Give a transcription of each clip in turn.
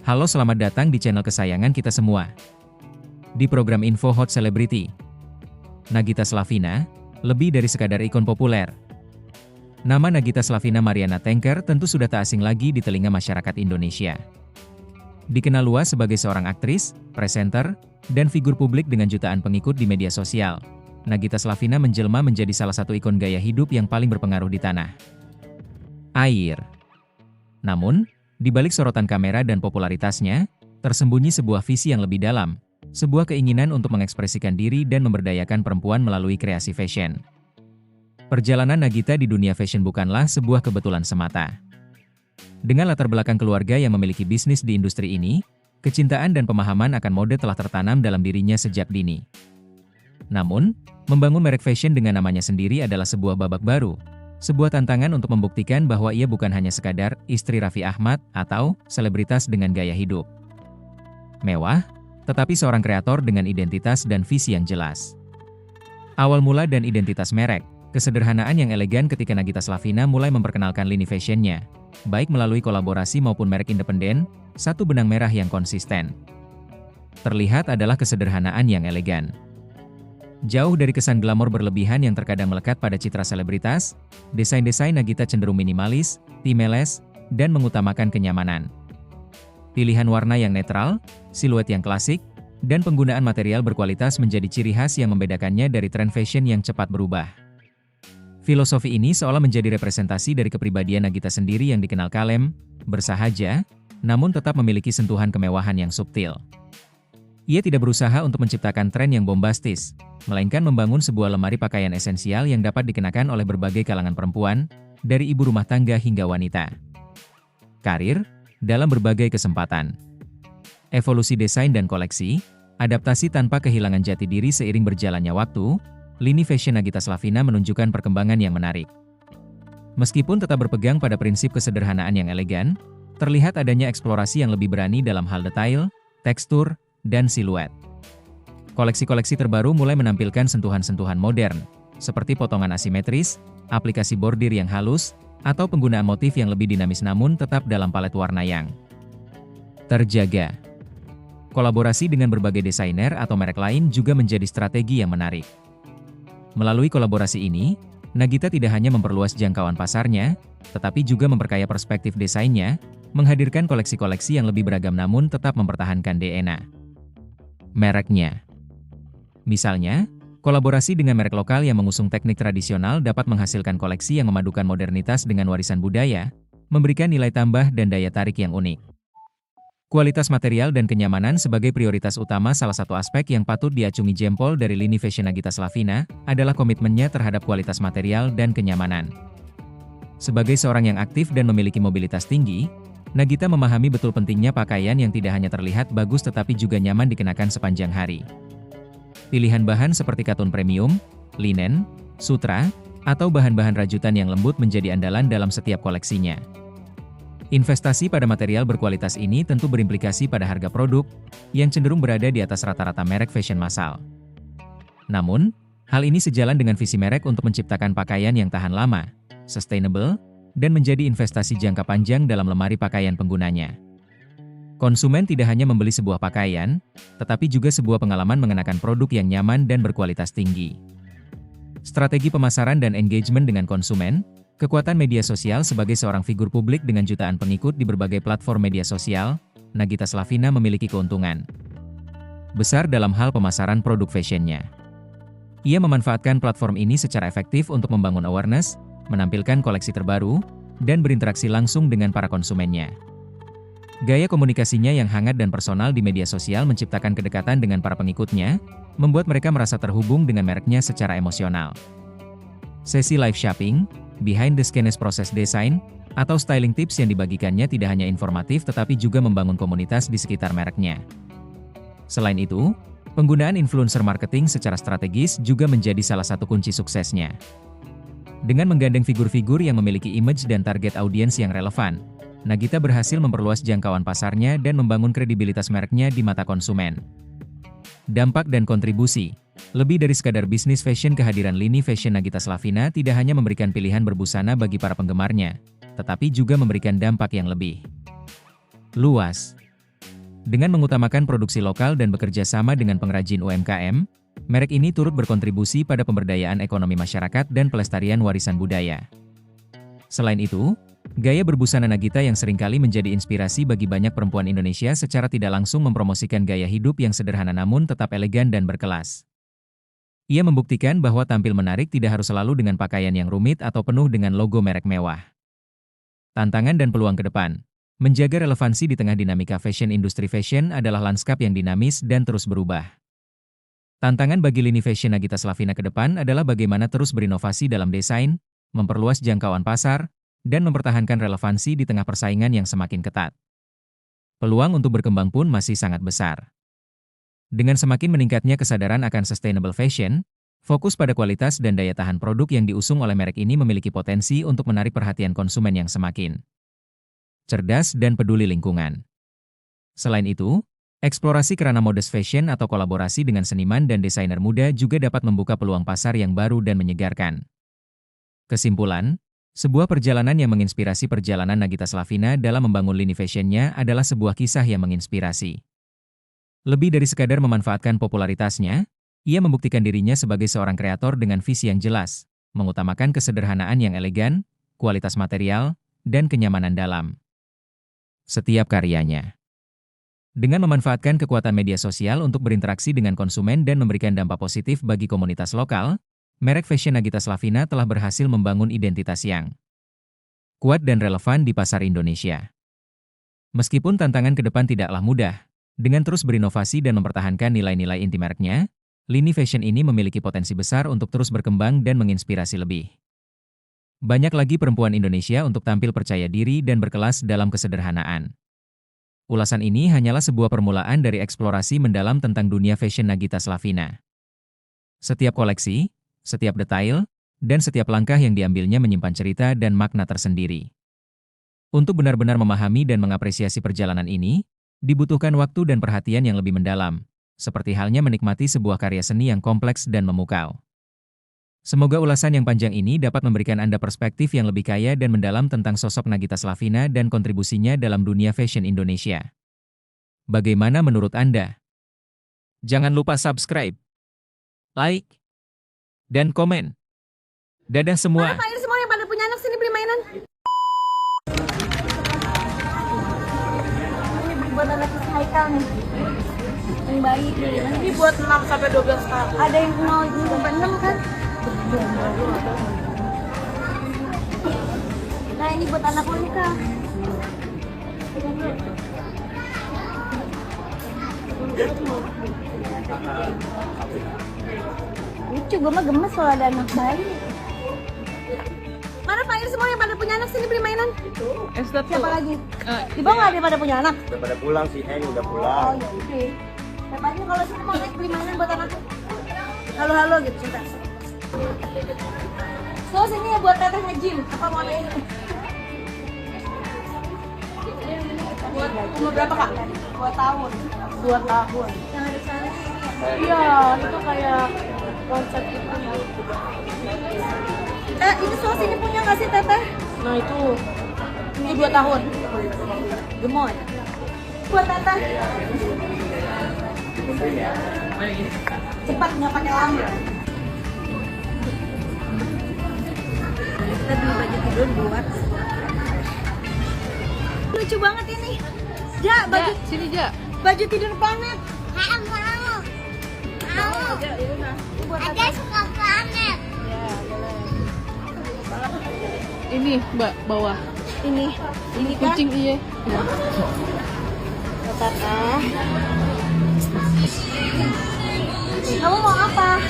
Halo, selamat datang di channel kesayangan kita semua. Di program Info Hot Celebrity, Nagita Slavina, lebih dari sekadar ikon populer. Nama Nagita Slavina Mariana Tengker tentu sudah tak asing lagi di telinga masyarakat Indonesia. Dikenal luas sebagai seorang aktris, presenter, dan figur publik dengan jutaan pengikut di media sosial. Nagita Slavina menjelma menjadi salah satu ikon gaya hidup yang paling berpengaruh di tanah air. Namun, di balik sorotan kamera dan popularitasnya, tersembunyi sebuah visi yang lebih dalam, sebuah keinginan untuk mengekspresikan diri dan memberdayakan perempuan melalui kreasi fashion. Perjalanan Nagita di dunia fashion bukanlah sebuah kebetulan semata. Dengan latar belakang keluarga yang memiliki bisnis di industri ini, kecintaan dan pemahaman akan mode telah tertanam dalam dirinya sejak dini. Namun, membangun merek fashion dengan namanya sendiri adalah sebuah babak baru. Sebuah tantangan untuk membuktikan bahwa ia bukan hanya sekadar istri Raffi Ahmad atau selebritas dengan gaya hidup mewah, tetapi seorang kreator dengan identitas dan visi yang jelas. Awal mula dan identitas merek, kesederhanaan yang elegan ketika Nagita Slavina mulai memperkenalkan lini fashionnya, baik melalui kolaborasi maupun merek independen, satu benang merah yang konsisten terlihat adalah kesederhanaan yang elegan. Jauh dari kesan glamor berlebihan yang terkadang melekat pada citra selebritas, desain-desain Nagita cenderung minimalis, timeless, dan mengutamakan kenyamanan. Pilihan warna yang netral, siluet yang klasik, dan penggunaan material berkualitas menjadi ciri khas yang membedakannya dari tren fashion yang cepat berubah. Filosofi ini seolah menjadi representasi dari kepribadian Nagita sendiri yang dikenal kalem, bersahaja, namun tetap memiliki sentuhan kemewahan yang subtil. Ia tidak berusaha untuk menciptakan tren yang bombastis, melainkan membangun sebuah lemari pakaian esensial yang dapat dikenakan oleh berbagai kalangan perempuan, dari ibu rumah tangga hingga wanita. Karir, dalam berbagai kesempatan. Evolusi desain dan koleksi, adaptasi tanpa kehilangan jati diri seiring berjalannya waktu, lini fashion Nagita Slavina menunjukkan perkembangan yang menarik. Meskipun tetap berpegang pada prinsip kesederhanaan yang elegan, terlihat adanya eksplorasi yang lebih berani dalam hal detail, tekstur, dan siluet. Koleksi-koleksi terbaru mulai menampilkan sentuhan-sentuhan modern, seperti potongan asimetris, aplikasi bordir yang halus, atau penggunaan motif yang lebih dinamis namun tetap dalam palet warna yang terjaga. Kolaborasi dengan berbagai desainer atau merek lain juga menjadi strategi yang menarik. Melalui kolaborasi ini, Nagita tidak hanya memperluas jangkauan pasarnya, tetapi juga memperkaya perspektif desainnya, menghadirkan koleksi-koleksi yang lebih beragam namun tetap mempertahankan DNA mereknya. Misalnya, kolaborasi dengan merek lokal yang mengusung teknik tradisional dapat menghasilkan koleksi yang memadukan modernitas dengan warisan budaya, memberikan nilai tambah dan daya tarik yang unik. Kualitas material dan kenyamanan sebagai prioritas utama. Salah satu aspek yang patut diacungi jempol dari lini fashion Nagita Slavina adalah komitmennya terhadap kualitas material dan kenyamanan. Sebagai seorang yang aktif dan memiliki mobilitas tinggi, Nagita memahami betul pentingnya pakaian yang tidak hanya terlihat bagus tetapi juga nyaman dikenakan sepanjang hari. Pilihan bahan seperti katun premium, linen, sutra, atau bahan-bahan rajutan yang lembut menjadi andalan dalam setiap koleksinya. Investasi pada material berkualitas ini tentu berimplikasi pada harga produk, yang cenderung berada di atas rata-rata merek fashion massal. Namun, hal ini sejalan dengan visi merek untuk menciptakan pakaian yang tahan lama, sustainable, dan menjadi investasi jangka panjang dalam lemari pakaian penggunanya. Konsumen tidak hanya membeli sebuah pakaian, tetapi juga sebuah pengalaman mengenakan produk yang nyaman dan berkualitas tinggi. Strategi pemasaran dan engagement dengan konsumen, kekuatan media sosial sebagai seorang figur publik dengan jutaan pengikut di berbagai platform media sosial, Nagita Slavina memiliki keuntungan besar dalam hal pemasaran produk fashionnya. Ia memanfaatkan platform ini secara efektif untuk membangun awareness, menampilkan koleksi terbaru, dan berinteraksi langsung dengan para konsumennya. Gaya komunikasinya yang hangat dan personal di media sosial menciptakan kedekatan dengan para pengikutnya, membuat mereka merasa terhubung dengan mereknya secara emosional. Sesi live shopping, behind the scenes proses desain, atau styling tips yang dibagikannya tidak hanya informatif tetapi juga membangun komunitas di sekitar mereknya. Selain itu, penggunaan influencer marketing secara strategis juga menjadi salah satu kunci suksesnya. Dengan menggandeng figur-figur yang memiliki image dan target audiens yang relevan, Nagita berhasil memperluas jangkauan pasarnya dan membangun kredibilitas mereknya di mata konsumen. Dampak dan kontribusi. Lebih dari sekadar bisnis fashion, kehadiran lini fashion Nagita Slavina tidak hanya memberikan pilihan berbusana bagi para penggemarnya, tetapi juga memberikan dampak yang lebih luas. Dengan mengutamakan produksi lokal dan bekerja sama dengan pengrajin UMKM, merek ini turut berkontribusi pada pemberdayaan ekonomi masyarakat dan pelestarian warisan budaya. Selain itu, gaya berbusana Nagita yang seringkali menjadi inspirasi bagi banyak perempuan Indonesia secara tidak langsung mempromosikan gaya hidup yang sederhana namun tetap elegan dan berkelas. Ia membuktikan bahwa tampil menarik tidak harus selalu dengan pakaian yang rumit atau penuh dengan logo merek mewah. Tantangan dan peluang ke depan. Menjaga relevansi di tengah dinamika fashion. Industri fashion adalah lanskap yang dinamis dan terus berubah. Tantangan bagi lini fashion Nagita Slavina ke depan adalah bagaimana terus berinovasi dalam desain, memperluas jangkauan pasar, dan mempertahankan relevansi di tengah persaingan yang semakin ketat. Peluang untuk berkembang pun masih sangat besar. Dengan semakin meningkatnya kesadaran akan sustainable fashion, fokus pada kualitas dan daya tahan produk yang diusung oleh merek ini memiliki potensi untuk menarik perhatian konsumen yang semakin cerdas dan peduli lingkungan. Selain itu, eksplorasi kerana modest fashion atau kolaborasi dengan seniman dan desainer muda juga dapat membuka peluang pasar yang baru dan menyegarkan. Kesimpulan, sebuah perjalanan yang menginspirasi perjalanan Nagita Slavina dalam membangun lini fashionnya adalah sebuah kisah yang menginspirasi. Lebih dari sekadar memanfaatkan popularitasnya, ia membuktikan dirinya sebagai seorang kreator dengan visi yang jelas, mengutamakan kesederhanaan yang elegan, kualitas material, dan kenyamanan dalam setiap karyanya. Dengan memanfaatkan kekuatan media sosial untuk berinteraksi dengan konsumen dan memberikan dampak positif bagi komunitas lokal, merek fashion Nagita Slavina telah berhasil membangun identitas yang kuat dan relevan di pasar Indonesia. Meskipun tantangan ke depan tidaklah mudah, dengan terus berinovasi dan mempertahankan nilai-nilai inti mereknya, lini fashion ini memiliki potensi besar untuk terus berkembang dan menginspirasi lebih banyak lagi perempuan Indonesia untuk tampil percaya diri dan berkelas dalam kesederhanaan. Ulasan ini hanyalah sebuah permulaan dari eksplorasi mendalam tentang dunia fashion Nagita Slavina. Setiap koleksi, setiap detail, dan setiap langkah yang diambilnya menyimpan cerita dan makna tersendiri. Untuk benar-benar memahami dan mengapresiasi perjalanan ini, dibutuhkan waktu dan perhatian yang lebih mendalam, seperti halnya menikmati sebuah karya seni yang kompleks dan memukau. Semoga ulasan yang panjang ini dapat memberikan Anda perspektif yang lebih kaya dan mendalam tentang sosok Nagita Slavina dan kontribusinya dalam dunia fashion Indonesia. Bagaimana menurut Anda? Jangan lupa subscribe, like, dan komen. Dadah semua. Mana Pak semua yang pada punya anak sini beli mainan. Ini buat anak Haikal nih. Yang bayi. Ini buat 6 sampai 12 tahun. Ada yang 0 sampai 6 kan? Nah ini buat anak Monika. Lucu, gue mah gemes kalau ada anak bayi. Mana Pak semua yang pada punya anak sini beli mainan? Siapa lagi? Di bawah nggak ada yang pada punya anak? Udah pada pulang sih, udah pulang. Oh iya, oke. Siapanya kalau sini mau beli mainan buat anak? Halo gitu, cinta. So sini ya buat teteh nge-gym. Apa mau ini? Buat umur berapa Kak? 2 tahun. 2 tahun. Yang ada sana ini. Iya, itu kayak konsep itu. Ini so sini punya nggak sih teteh? Nah itu 2 tahun. Gemoy. Buat teteh. Cepat nggak pakai lama. Kita beli baju tidur buat. Lucu banget ini. Ja, baju sini Ja. Baju tidur planet. Mau. Ada suka planet. Ya, boleh. Ini Mbak bawah Ini kan? kucing iya. Teteh. Kamu mau apa?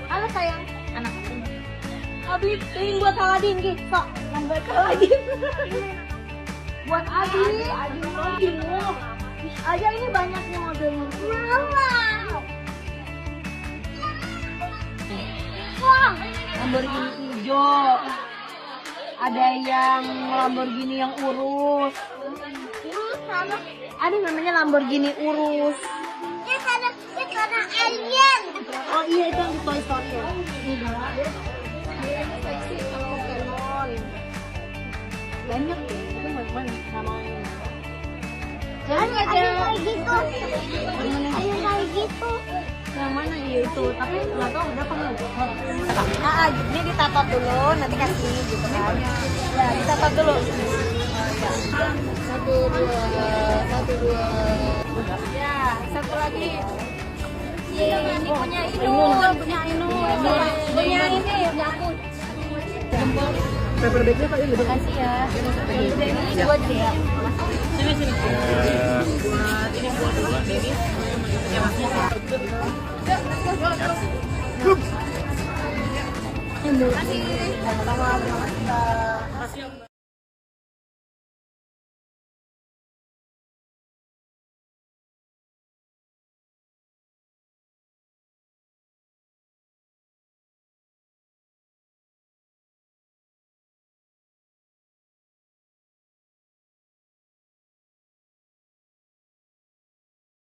Halo sayang, anak. Abi, beliin buat Aladin, Ki. Sok, buat Aladin. Buat Abi. Aja ini banyaknya modelnya. Wow. Lamborghini hijau. Ada yang Lamborghini yang urus. Ada namanya Lamborghini urus. Ini karena alien. Oh iya itu yang di Toy Story. banyak ya. Itu mau yang mana? Sama yang ini. Ada kayak gitu. Ada kayak gitu. Yang mana iya itu, tapi nggak tahu berapa nggak. Ini ditapap dulu, nanti kasih gitu kan. Ya, ditapap dulu. Satu dua. Ya, satu lagi. Ini punya Ainun. punya Ainun. Punya ini, punya aku. Paper bagnya Pak, ini Kasih ya. Ini buat dia. Terima kasih.